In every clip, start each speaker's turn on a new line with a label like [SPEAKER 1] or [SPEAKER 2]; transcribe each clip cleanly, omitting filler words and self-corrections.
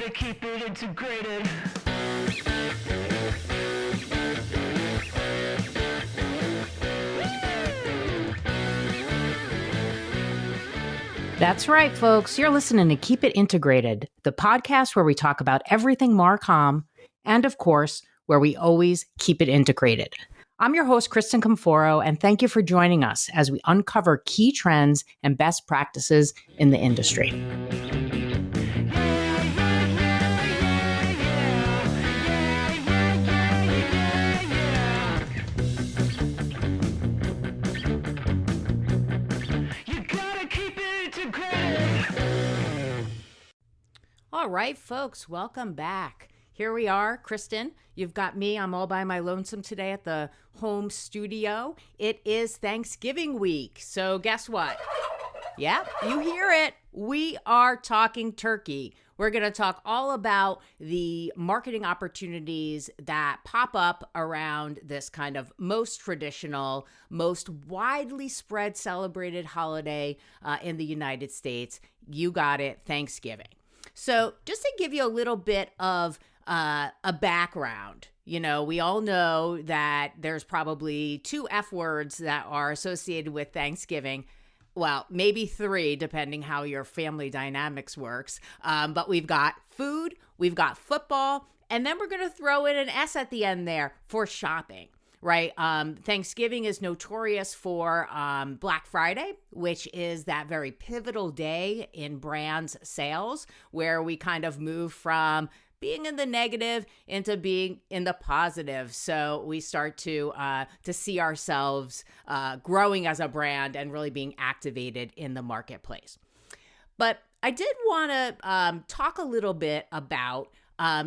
[SPEAKER 1] gotta keep it integrated.
[SPEAKER 2] That's right, folks. You're listening to Keep It Integrated, the podcast where we talk about everything MARCOM, and of course, where we always keep it integrated. I'm your host, Kristen Comforo, and thank you for joining us as we uncover key trends and best practices in the industry. All right, folks, welcome back. Here we are, Kristin. You've got me. I'm all by my lonesome today at the home studio. It is Thanksgiving week. So guess what? Yep, you hear it. We are talking turkey. We're going to talk all about the marketing opportunities that pop up around this kind of most traditional, most widely spread celebrated holiday in the United States. You got it, Thanksgiving. So just to give you a little bit of a background, you know, we all know that there's probably 2 F words that are associated with Thanksgiving. Well, maybe 3, depending how your family dynamics works. But we've got food, we've got football, and then we're going to throw in an S at the end there for shopping. Right. Thanksgiving is notorious for Black Friday, which is that very pivotal day in brands' sales, where we kind of move from being in the negative into being in the positive. So we start to see ourselves growing as a brand and really being activated in the marketplace. But I did want to talk a little bit about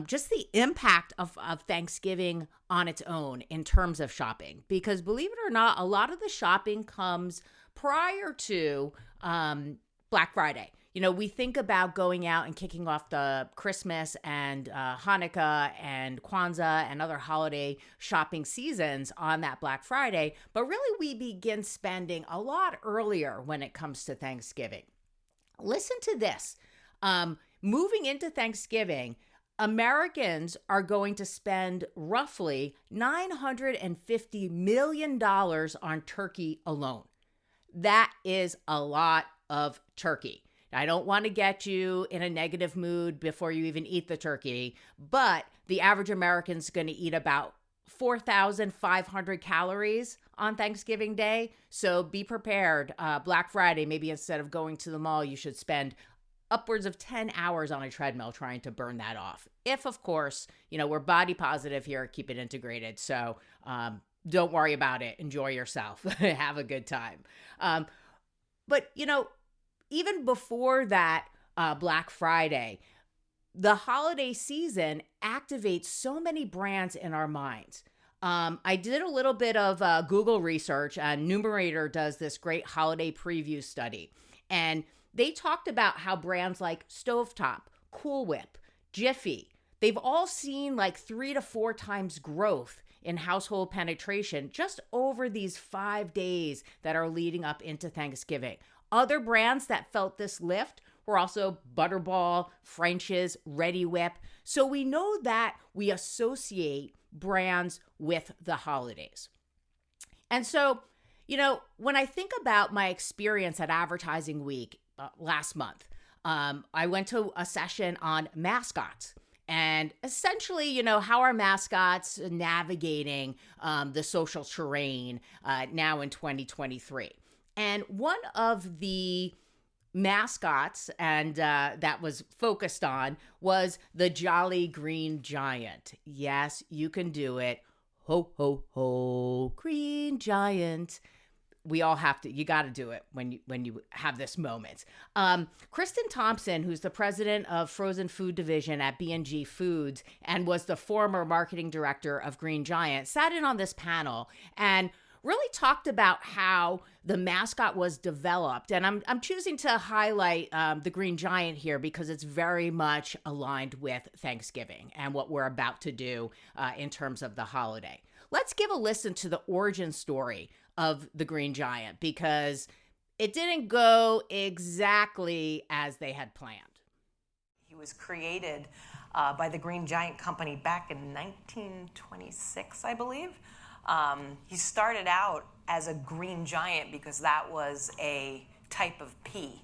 [SPEAKER 2] just the impact of Thanksgiving on its own in terms of shopping, because believe it or not, a lot of the shopping comes prior to Black Friday. You know, we think about going out and kicking off the Christmas and Hanukkah and Kwanzaa and other holiday shopping seasons on that Black Friday, but really we begin spending a lot earlier when it comes to Thanksgiving. Listen to this. Moving into Thanksgiving, Americans are going to spend roughly $950 million on turkey alone. That is a lot of turkey. I don't want to get you in a negative mood before you even eat the turkey, but the average American's going to eat about 4,500 calories on Thanksgiving Day. So be prepared. Black Friday, maybe instead of going to the mall, you should spend upwards of 10 hours on a treadmill trying to burn that off. If, of course, you know, we're body positive here, keep it integrated. So don't worry about it. Enjoy yourself. Have a good time. But, you know, even before that Black Friday, the holiday season activates so many brands in our minds. I did a little bit of Google research. Numerator does this great holiday preview study. And they talked about how brands like Stovetop, Cool Whip, Jiffy, they've all seen like 3 to 4 times growth in household penetration just over these 5 days that are leading up into Thanksgiving. Other brands that felt this lift were also Butterball, French's, Reddi-wip. So we know that we associate brands with the holidays. And so, you know, when I think about my experience at Advertising Week last month, I went to a session on mascots. And essentially, you know, how are mascots navigating the social terrain now in 2023? And one of the mascots and that was focused on was the Jolly Green Giant. Yes, you can do it. Ho, ho, ho, Green Giant. We all have to, you got to do it when you have this moment. Kristen Thompson, who's the president of Frozen Food Division at B&G Foods and was the former marketing director of Green Giant, sat in on this panel and really talked about how the mascot was developed. And I'm choosing to highlight the Green Giant here because it's very much aligned with Thanksgiving and what we're about to do in terms of the holiday. Let's give a listen to the origin story of the Green Giant because it didn't go exactly as they had planned.
[SPEAKER 3] was created by the Green Giant Company back in 1926, I believe. He started out as a green giant because that was a type of pea,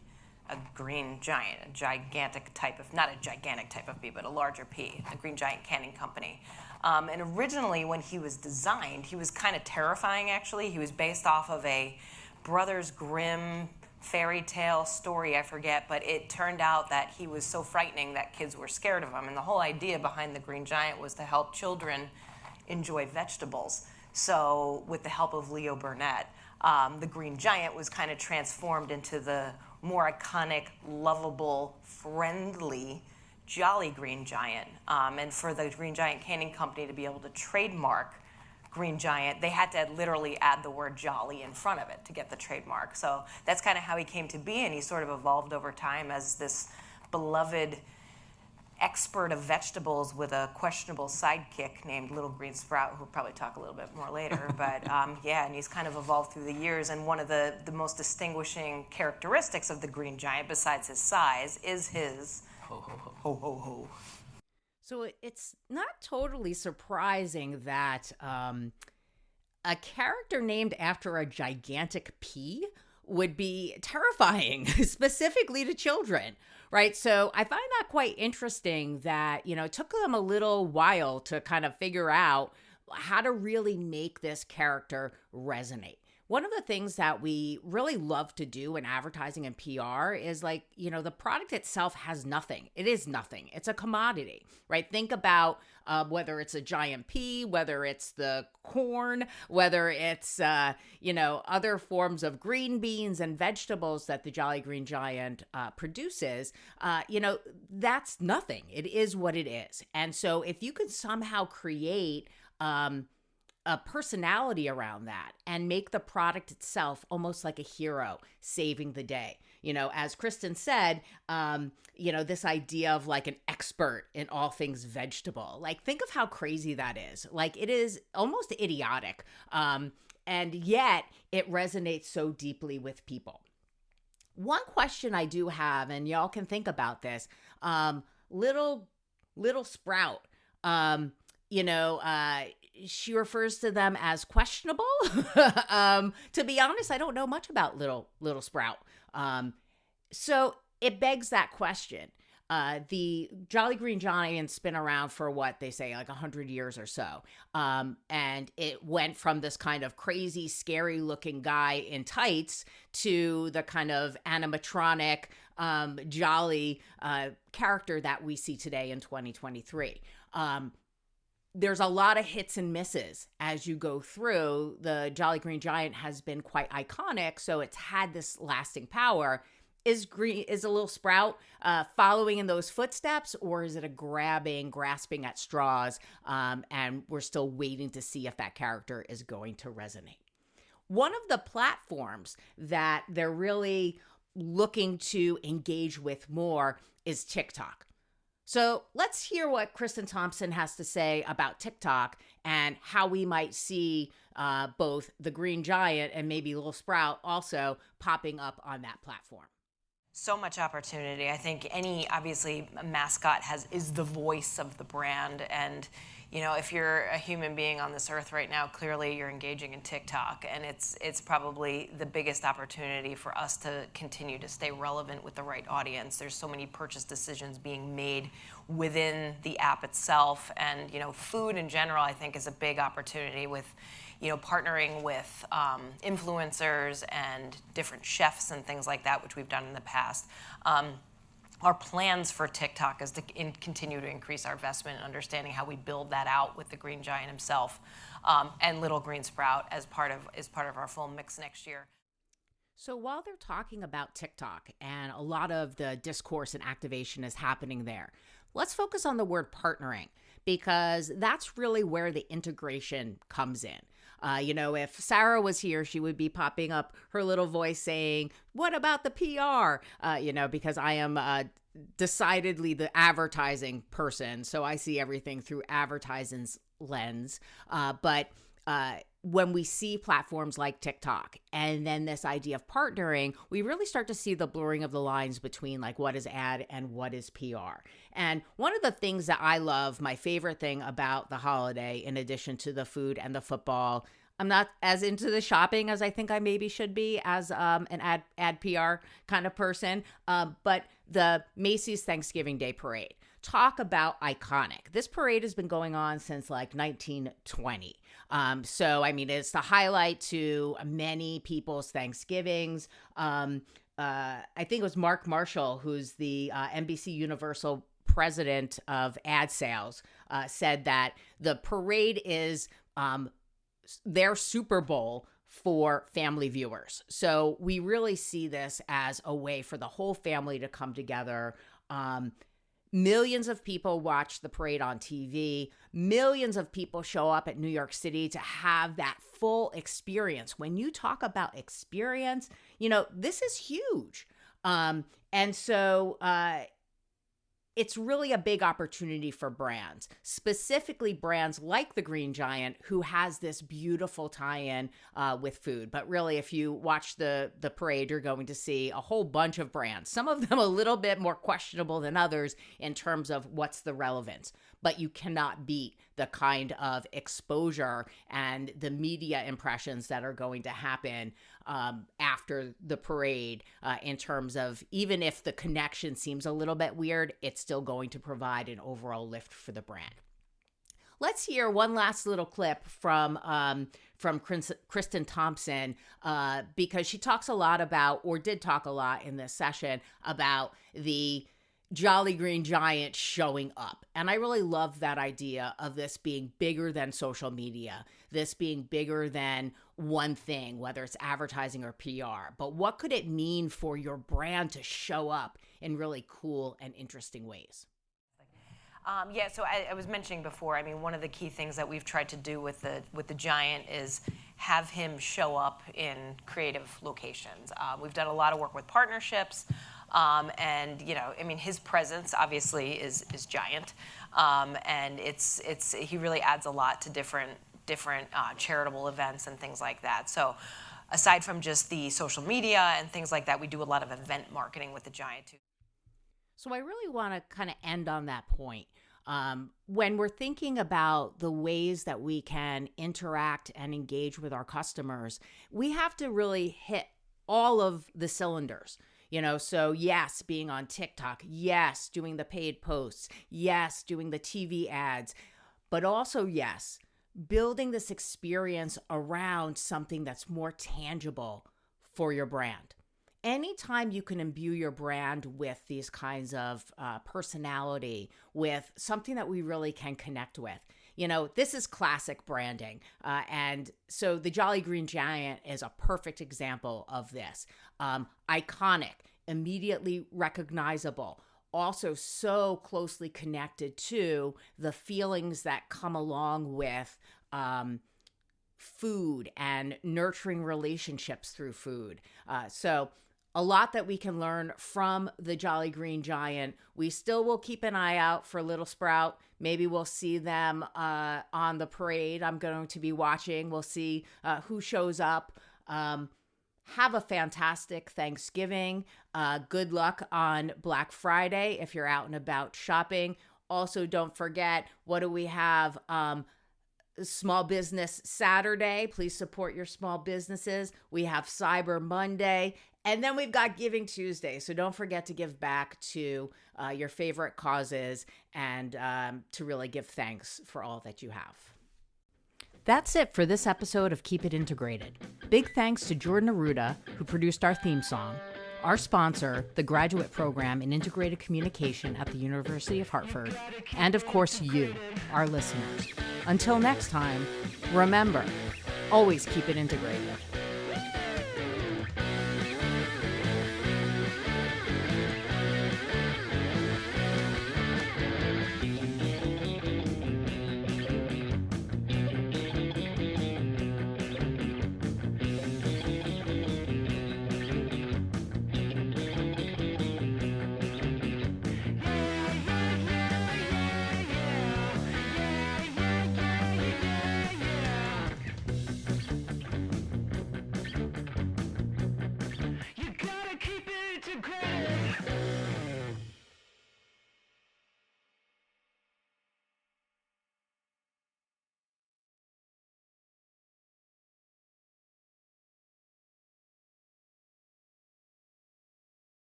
[SPEAKER 3] a green giant, a gigantic type of, not a gigantic type of pea, but a larger pea, the Green Giant Canning Company. And originally when he was designed, he was kind of terrifying actually. He was based off of a Brothers Grimm fairy tale story, I forget, but it turned out that he was so frightening that kids were scared of him. And the whole idea behind the Green Giant was to help children enjoy vegetables. So with the help of Leo Burnett, the Green Giant was kind of transformed into the more iconic, lovable, friendly, jolly Green Giant. And for the Green Giant Canning Company to be able to trademark Green Giant, they had to literally add the word jolly in front of it to get the trademark. So that's kind of how he came to be, and he sort of evolved over time as this beloved expert of vegetables with a questionable sidekick named Little Green Sprout, who'll probably talk a little bit more later. But yeah, and he's kind of evolved through the years. And one of the most distinguishing characteristics of the Green Giant, besides his size, is his ho, ho, ho, ho, ho, ho.
[SPEAKER 2] So it's not totally surprising that a character named after a gigantic pea would be terrifying, specifically to children, right? So I find that quite interesting that, it took them a little while to kind of figure out how to really make this character resonate. One of the things that we really love to do in advertising and PR is the product itself has nothing. It is nothing. It's a commodity, right? Think about whether it's a giant pea, whether it's the corn, whether it's, other forms of green beans and vegetables that the Jolly Green Giant produces, that's nothing. It is what it is. And so if you could somehow create a personality around that and make the product itself almost like a hero saving the day. As Kristen said, this idea of like an expert in all things vegetable, think of how crazy that is. It is almost idiotic. And yet it resonates so deeply with people. One question I do have, and y'all can think about this, little Sprout, she refers to them as questionable. To be honest, I don't know much about little Sprout. So it begs that question. The Jolly Green Giant's been around for what they say, 100 years or so. And it went from this kind of crazy, scary looking guy in tights to the kind of animatronic, jolly character that we see today in 2023. There's a lot of hits and misses as you go through. The Jolly Green Giant has been quite iconic, so it's had this lasting power. Is a little Sprout following in those footsteps, or is it a grasping at straws, and we're still waiting to see if that character is going to resonate? One of the platforms that they're really looking to engage with more is TikTok. So let's hear what Kristen Thompson has to say about TikTok and how we might see both the Green Giant and maybe Little Sprout also popping up on that platform.
[SPEAKER 3] So much opportunity. I think obviously a mascot is the voice of the brand, and if you're a human being on this earth right now, clearly you're engaging in TikTok, and it's probably the biggest opportunity for us to continue to stay relevant with the right audience. There's so many purchase decisions being made within the app itself, and food in general I think is a big opportunity with partnering with influencers and different chefs and things like that, which we've done in the past. Our plans for TikTok is to continue to increase our investment and understanding how we build that out with the Green Giant himself and Little Green Sprout as part of our full mix next year.
[SPEAKER 2] So while they're talking about TikTok and a lot of the discourse and activation is happening there, let's focus on the word partnering, because that's really where the integration comes in. If Sarah was here, she would be popping up her little voice saying, what about the PR? Because I am decidedly the advertising person. So I see everything through advertising's lens. But when we see platforms like TikTok and then this idea of partnering, we really start to see the blurring of the lines between like what is ad and what is PR. And one of the things that I love, my favorite thing about the holiday, in addition to the food and the football, I'm not as into the shopping as I think I maybe should be as an ad PR kind of person, but the Macy's Thanksgiving Day Parade. Talk about iconic. This parade has been going on since like 1920. So, I mean, it's the highlight to many people's Thanksgivings. I think it was Mark Marshall, who's the NBC Universal president of ad sales, said that the parade is their Super Bowl for family viewers. So we really see this as a way for the whole family to come together. Millions of people watch the parade on TV. Millions of people show up at New York City to have that full experience. When you talk about experience, you know, this is huge. And so it's really a big opportunity for brands, specifically brands like the Green Giant, who has this beautiful tie-in with food. But really, if you watch the parade, you're going to see a whole bunch of brands, some of them a little bit more questionable than others in terms of what's the relevance. But you cannot beat the kind of exposure and the media impressions that are going to happen after the parade in terms of, even if the connection seems a little bit weird, it's still going to provide an overall lift for the brand. Let's hear one last little clip from Kristen Thompson because she talks a lot about, or did talk a lot in this session about the Jolly Green Giant showing up. And I really love that idea of this being bigger than social media, this being bigger than one thing, whether it's advertising or PR. But what could it mean for your brand to show up in really cool and interesting ways?
[SPEAKER 3] Yeah, so I was mentioning before, I mean, one of the key things that we've tried to do with the Giant is have him show up in creative locations. We've done a lot of work with partnerships. And, you know, I mean, his presence obviously is giant. And he really adds a lot to different charitable events and things like that. So aside from just the social media and things like that, we do a lot of event marketing with the Giant too.
[SPEAKER 2] So I really want to kind of end on that point. When we're thinking about the ways that we can interact and engage with our customers, we have to really hit all of the cylinders. You know, so yes, being on TikTok, yes, doing the paid posts, yes, doing the TV ads, but also, yes, building this experience around something that's more tangible for your brand. Anytime you can imbue your brand with these kinds of personality, with something that we really can connect with, you know, this is classic branding. And so the Jolly Green Giant is a perfect example of this. Iconic, immediately recognizable, also so closely connected to the feelings that come along with food and nurturing relationships through food. So a lot that we can learn from the Jolly Green Giant. We still will keep an eye out for Little Sprout. Maybe we'll see them on the parade. I'm going to be watching. We'll see who shows up. Have a fantastic Thanksgiving. Good luck on Black Friday if you're out and about shopping. Also, don't forget, what do we have? Small Business Saturday. Please support your small businesses. We have Cyber Monday. And then we've got Giving Tuesday. So don't forget to give back to your favorite causes and to really give thanks for all that you have. That's it for this episode of Keep It Integrated. Big thanks to Jordan Arruda, who produced our theme song, our sponsor, the Graduate Program in Integrated Communication at the University of Hartford, and of course you, our listeners. Until next time, remember, always keep it integrated.